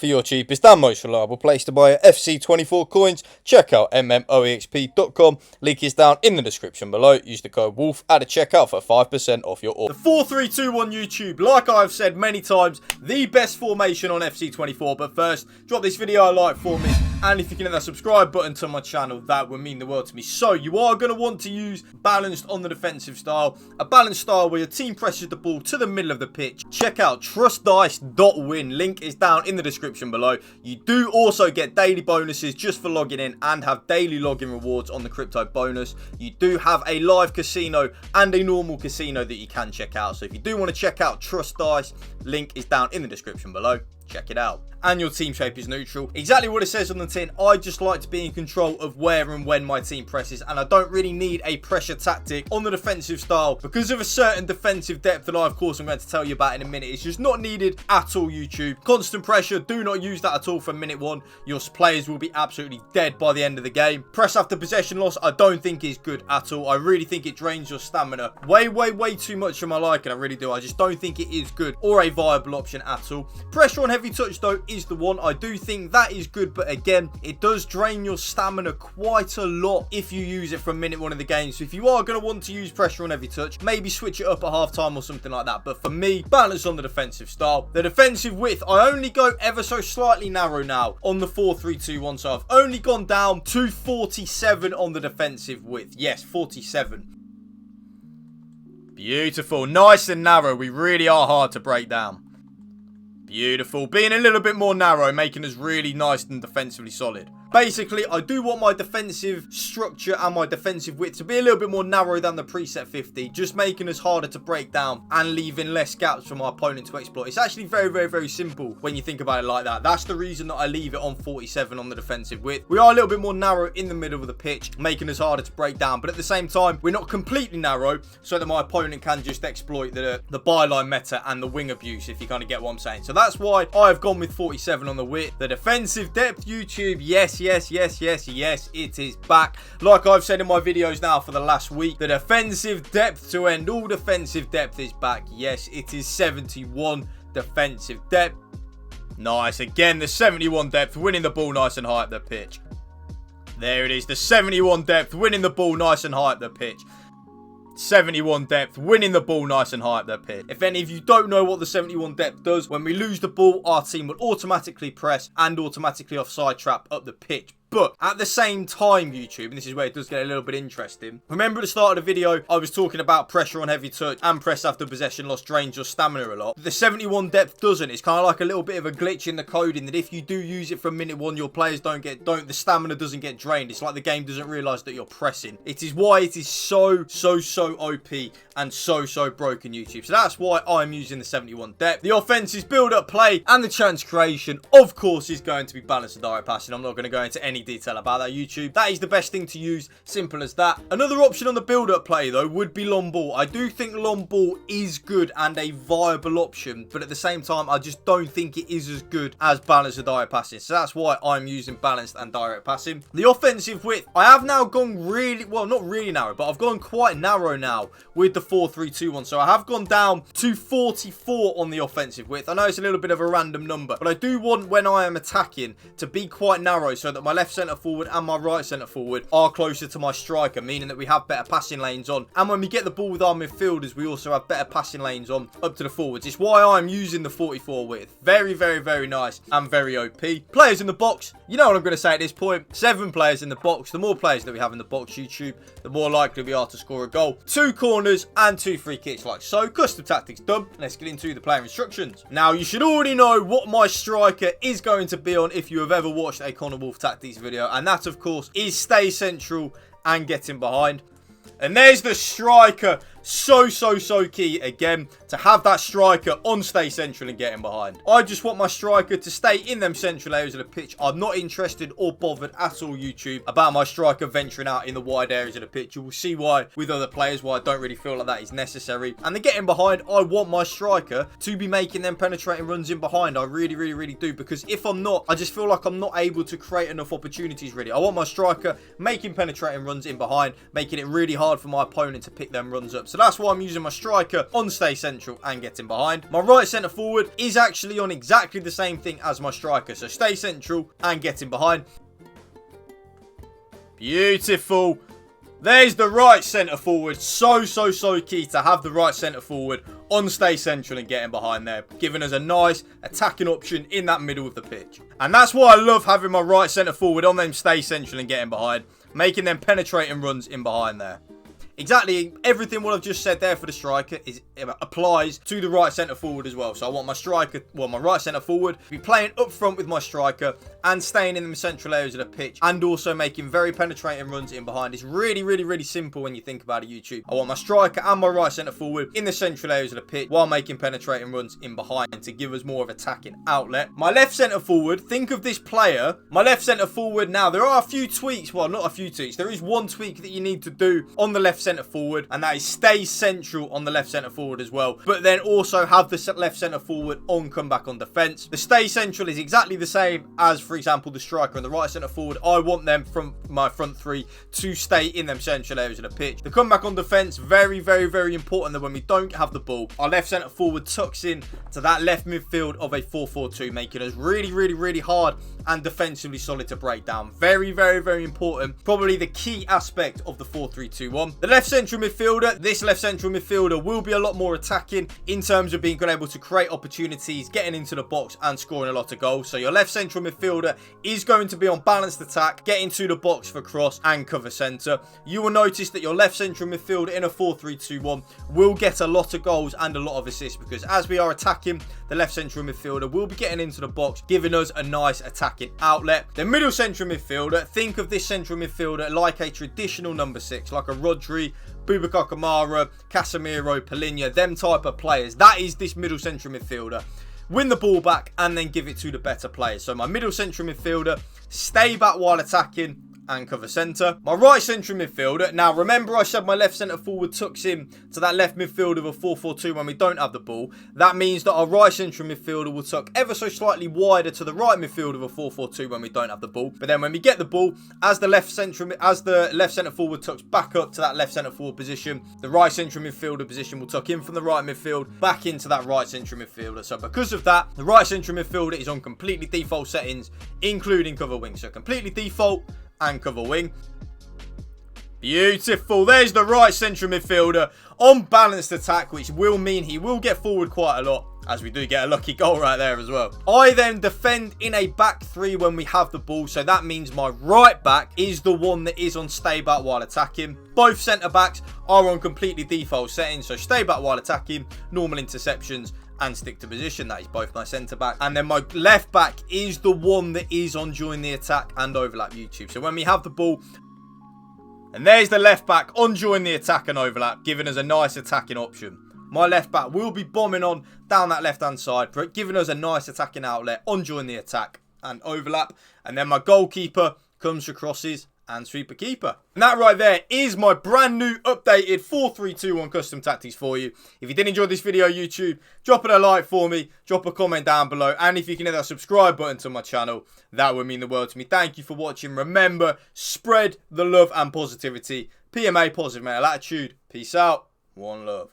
For your cheapest and most reliable place to buy FC24 coins, check out mmoexp.com. Link is down in the description below. Use the code WOLF at a checkout for 5% off your order. The 4-3-2-1 YouTube, like I've said many times, the best formation on FC24. But first, drop this video a like for me. And if you can hit that subscribe button to my channel, that would mean the world to me. So you are going to want to use balanced on the defensive style. A balanced style where your team presses the ball to the middle of the pitch. Check out trustdice.win. Link is down in the description below. You do also get daily bonuses just for logging in and have daily login rewards on the crypto bonus. You do have a live casino and a normal casino that you can check out. So if you do want to check out Trust Dice, link is down in the description below. Check it out. And your team shape is neutral. Exactly what it says on the tin. I just like to be in control of where and when my team presses, and I don't really need a pressure tactic on the defensive style because of a certain defensive depth that I, of course, I'm going to tell you about in a minute. It's just not needed at all, YouTube. Constant pressure, do not use that at all from minute one. Your players will be absolutely dead by the end of the game. Press after possession loss, I don't think is good at all. I really think it drains your stamina way too much for my liking. I really do. I just don't think it is good or a viable option at all. Pressure on heavy touch, though, is the one. I do think that is good, but again, it does drain your stamina quite a lot if you use it from minute one of the game. So if you are going to want to use pressure on heavy touch, maybe switch it up at half time or something like that. But for me, balance on the defensive style. The defensive width, I only go ever so slightly narrow now on the 4-3-2-1. So I've only gone down to 47 on the defensive width. Yes, 47. Beautiful. Nice and narrow. We really are hard to break down. Beautiful. Being a little bit more narrow, making us really nice and defensively solid. Basically, I do want my defensive structure and my defensive width to be a little bit more narrow than the preset 50, just making us harder to break down and leaving less gaps for my opponent to exploit. It's actually very simple when you think about it like that. That's the reason that I leave it on 47 on the defensive width. We are a little bit more narrow in the middle of the pitch, making us harder to break down, but at the same time, we're not completely narrow so that my opponent can just exploit the byline meta and the wing abuse, if you kind of get what I'm saying. So that's why I've gone with 47 on the width. The defensive depth, YouTube, yes, it is back. Like I've said in my videos now for the last week, the defensive depth to end all defensive depth is back. Yes, it is 71 defensive depth. Nice. Again, the 71 depth, winning the ball nice and high up the pitch. There it is, the 71 depth, winning the ball nice and high up the pitch. 71 depth, winning the ball nice and high up their pitch. If any of you don't know what the 71 depth does, when we lose the ball, our team will automatically press and automatically offside trap up the pitch. But at the same time, YouTube, and this is where it does get a little bit interesting. Remember at the start of the video, I was talking about pressure on heavy touch and press after possession loss drains your stamina a lot. The 71 depth doesn't. It's kind of like a little bit of a glitch in the coding that if you do use it from minute one, your players the stamina doesn't get drained. It's like the game doesn't realize that you're pressing. It is why it is so OP and so broken, YouTube. So that's why I'm using the 71 depth. The offense's build-up play and the chance creation, of course, is going to be balanced and direct passing. I'm not going to go into any detail about that, YouTube. That is the best thing to use, simple as that. Another option on the build-up play, though, would be long ball. I do think long ball is good and a viable option, but at the same time, I just don't think it is as good as balanced and direct passing. So that's why I'm using balanced and direct passing. The offensive width, I have now gone really, well, not really narrow, but I've gone quite narrow now with the 4-3-2-1. So I have gone down to 44 on the offensive width. I know it's a little bit of a random number, but I do want, when I am attacking, to be quite narrow so that my left centre forward and my right centre forward are closer to my striker, meaning that we have better passing lanes on. And when we get the ball with our midfielders, we also have better passing lanes on up to the forwards. It's why I'm using the 44 width. Very nice and very OP. Players in the box, you know what I'm going to say at this point. 7 players in the box. The more players that we have in the box, YouTube, the more likely we are to score a goal. 2 corners and 2 free kicks like so. Custom tactics done. Let's get into the player instructions. Now, you should already know what my striker is going to be on if you have ever watched a Connor Woolf tactics video, and that, of course, is stay central and getting behind. And there's the striker. So key, again, to have that striker on stay central and getting behind. I just want my striker to stay in them central areas of the pitch. I'm not interested or bothered at all, YouTube, about my striker venturing out in the wide areas of the pitch. You will see why with other players, why I don't really feel like that is necessary. And the getting behind, I want my striker to be making them penetrating runs in behind. I really do, because if I'm not, I just feel like I'm not able to create enough opportunities, really. I want my striker making penetrating runs in behind, making it really hard for my opponent to pick them runs up. So that's why I'm using my striker on stay central and getting behind. My right centre forward is actually on exactly the same thing as my striker. So stay central and getting behind. Beautiful. There's the right centre forward. So key to have the right centre forward on stay central and getting behind there, giving us a nice attacking option in that middle of the pitch. And that's why I love having my right centre forward on them stay central and getting behind, making them penetrating runs in behind there. Exactly everything what I've just said there for the striker applies to the right centre forward as well. So I want my striker, well, my right centre forward to be playing up front with my striker and staying in the central areas of the pitch and also making very penetrating runs in behind. It's really simple when you think about it, YouTube. I want my striker and my right centre forward in the central areas of the pitch while making penetrating runs in behind to give us more of attacking outlet. My left centre forward, think of this player. My left centre forward now, there are a few tweaks. Well, not a few tweaks. There is one tweak that you need to do on the left centre forward, and that is stay central on the left centre forward as well, but then also have the left centre forward on comeback on defence. The stay central is exactly the same as, for example, the striker and the right centre forward. I want them from my front three to stay in them central areas of the pitch. The comeback on defence, very important that when we don't have the ball, our left centre forward tucks in to that left midfield of a 4-4-2, making us really hard and defensively solid to break down. Very important. Probably the key aspect of the 4-3-2-1. The left central midfielder, this left central midfielder will be a lot more attacking in terms of being able to create opportunities, getting into the box and scoring a lot of goals. So your left central midfielder is going to be on balanced attack, getting to the box for cross and cover centre. You will notice that your left central midfielder in a 4-3-2-1 will get a lot of goals and a lot of assists, because as we are attacking, the left central midfielder will be getting into the box, giving us a nice attacking outlet. The middle central midfielder, think of this central midfielder like a traditional number 6, like a Rodri, Boubacar Kamara, Casemiro, Palinha, them type of players. That is this middle central midfielder. Win the ball back and then give it to the better players. So my middle central midfielder, stay back while attacking and cover centre. My right central midfielder, now remember I said my left centre forward tucks in to that left midfield of a 4-4-2 when we don't have the ball. That means that our right central midfielder will tuck ever so slightly wider to the right midfield of a 4-4-2 when we don't have the ball. But then when we get the ball, as the left centre forward tucks back up to that left centre forward position, the right central midfielder position will tuck in from the right midfield back into that right central midfielder. So because of that, the right central midfielder is on completely default settings, including cover wing. So completely default and cover wing. Beautiful. There's the right central midfielder on balanced attack, which will mean he will get forward quite a lot, as we do get a lucky goal right there as well. I then defend in a back three when we have the ball, so that means my right back is the one that is on stay back while attacking. Both centre backs are on completely default settings, so stay back while attacking, normal interceptions and stick to position. That is both my centre back. And then my left back is the one that is on join the attack and overlap YouTube. So when we have the ball, and there's the left back on join the attack and overlap, giving us a nice attacking option. My left back will be bombing on down that left hand side, giving us a nice attacking outlet on join the attack and overlap. And then my goalkeeper comes for crosses and sweeper keeper. And that right there is my brand new updated 4-3-2-1 custom tactics for you. If you did enjoy this video, YouTube, drop it a like for me, drop a comment down below, and if you can hit that subscribe button to my channel, that would mean the world to me. Thank you for watching. Remember, spread the love and positivity. PMA, positive mental attitude. Peace out. One love.